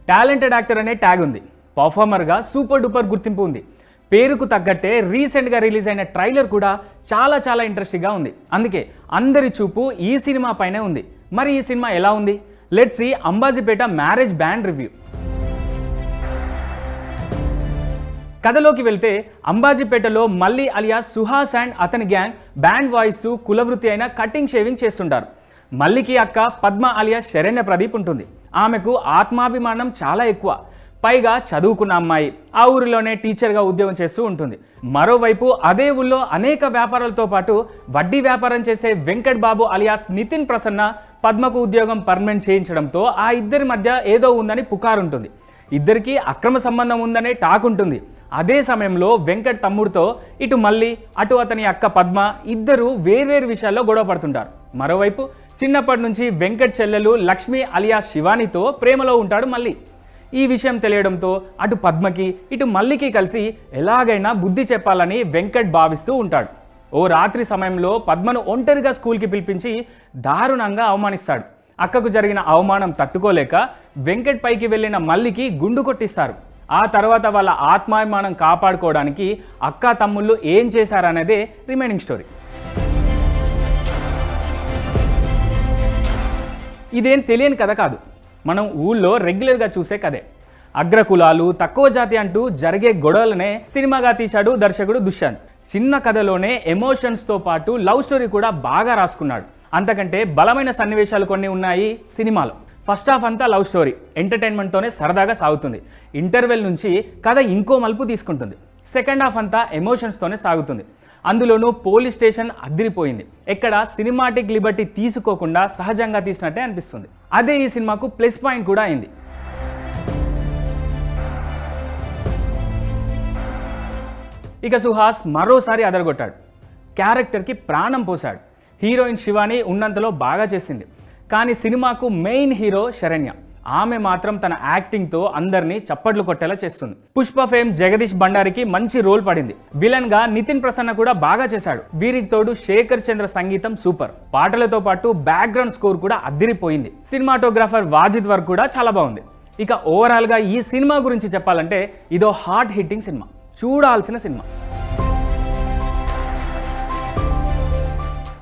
Talented actor అనే tag ఉంది. పర్ఫార్మర్గా super duper గుర్తింపు ఉంది. పేరుకు తగ్గట్టే రీసెంట్గా రిలీజ్ అయిన ట్రైలర్ కూడా చాలా ఇంట్రెస్టింగ్గా ఉంది. అందుకే అందరి చూపు ఈ సినిమా పైనే ఉంది. మరి ఈ సినిమా ఎలా ఉంది? Let's see Ambajipeta marriage band review. కథలోకి వెళ్తే అంబాజీపేటలో మల్లి అలియాస్ సుహాస్ అండ్ అతని గ్యాంగ్ బ్యాండ్ వాయిస్తూ కులవృత్తి అయిన కటింగ్ షేవింగ్ చేస్తుంటారు. మల్లికి అక్క పద్మ అలియాస్ శరణ్య ప్రదీప్ ఉంటుంది. ఆమెకు ఆత్మాభిమానం చాలా ఎక్కువ. పైగా చదువుకున్న అమ్మాయి, ఆ ఊరిలోనే టీచర్గా ఉద్యోగం చేస్తూ ఉంటుంది. మరోవైపు అదే ఊళ్ళో అనేక వ్యాపారాలతో పాటు వడ్డీ వ్యాపారం చేసే వెంకట్ బాబు అలియాస్ నితిన్ ప్రసన్న పద్మకు ఉద్యోగం పర్మనెంట్ చేయించడంతో ఆ ఇద్దరి మధ్య ఏదో ఉందని పుకారుంటుంది. ఇద్దరికి అక్రమ సంబంధం ఉందనే టాక్ ఉంటుంది. అదే సమయంలో వెంకట్ తమ్ముడితో ఇటు మల్లి అటు అతని అక్క పద్మ ఇద్దరు వేర్వేరు విషయాల్లో గొడవ పడుతుంటారు. మరోవైపు చిన్నప్పటి నుంచి వెంకట్ చెల్లెలు లక్ష్మి అలియాస్ శివానితో ప్రేమలో ఉంటాడు మల్లి. ఈ విషయం తెలియడంతో అటు పద్మకి ఇటు మల్లికి కలిసి ఎలాగైనా బుద్ధి చెప్పాలని వెంకట్ భావిస్తూ ఉంటాడు. ఓ రాత్రి సమయంలో పద్మను ఒంటరిగా స్కూల్కి పిలిపించి దారుణంగా అవమానిస్తాడు. అక్కకు జరిగిన అవమానం తట్టుకోలేక వెంకట్ పైకి వెళ్ళిన మల్లికి గుండు కొట్టిస్తారు. ఆ తర్వాత వాళ్ళ ఆత్మాభిమానం కాపాడుకోవడానికి అక్క తమ్ముళ్ళు ఏం చేశారనేదే రిమైనింగ్ స్టోరీ. ఇదేం తెలియని కథ కాదు, మనం ఊళ్ళో రెగ్యులర్గా చూసే కథే. అగ్రకులాలు తక్కువ జాతి అంటూ జరిగే గొడవలనే సినిమాగా తీశాడు దర్శకుడు దుష్యంత్. చిన్న కథలోనే ఎమోషన్స్తో పాటు లవ్ స్టోరీ కూడా బాగా రాసుకున్నాడు. అంతకంటే బలమైన సన్నివేశాలు కొన్ని ఉన్నాయి సినిమాలో. ఫస్ట్ హాఫ్ అంతా లవ్ స్టోరీ ఎంటర్టైన్మెంట్తోనే సరదాగా సాగుతుంది. ఇంటర్వెల్ నుంచి కథ ఇంకో మలుపు తీసుకుంటుంది. సెకండ్ హాఫ్ అంతా ఎమోషన్స్తోనే సాగుతుంది. అందులోనూ పోలీస్ స్టేషన్ అదిరిపోయింది. ఎక్కడ సినిమాటిక్ లిబర్టీ తీసుకోకుండా సహజంగా తీసినట్టే అనిపిస్తుంది. అదే ఈ సినిమాకు ప్లస్ పాయింట్ కూడా అయింది. ఇక సుహాస్ మరోసారి అదరగొట్టాడు. క్యారెక్టర్కి ప్రాణం పోశాడు. హీరోయిన్ శివాని ఉన్నంతలో బాగా చేసింది. కానీ సినిమాకు మెయిన్ హీరో శరణ్య. ఆమె మాత్రం తన యాక్టింగ్తో అందరినీ చప్పట్లు కొట్టేలా చేస్తుంది. పుష్ప ఫేమ్ జగదీష్ బండారికి మంచి రోల్ పడింది. విలన్ గా నితిన్ ప్రసన్న కూడా బాగా చేశాడు. వీరికి తోడు శేఖర్ చంద్ర సంగీతం సూపర్. పాటలతో పాటు బ్యాక్గ్రౌండ్ స్కోర్ కూడా అద్దిరిపోయింది. సినిమాటోగ్రాఫర్ వాజిద్ వర్క్ కూడా చాలా బాగుంది. ఇక ఓవరాల్ గా ఈ సినిమా గురించి చెప్పాలంటే ఇదో హార్ట్ హిట్టింగ్ సినిమా, చూడాల్సిన సినిమా.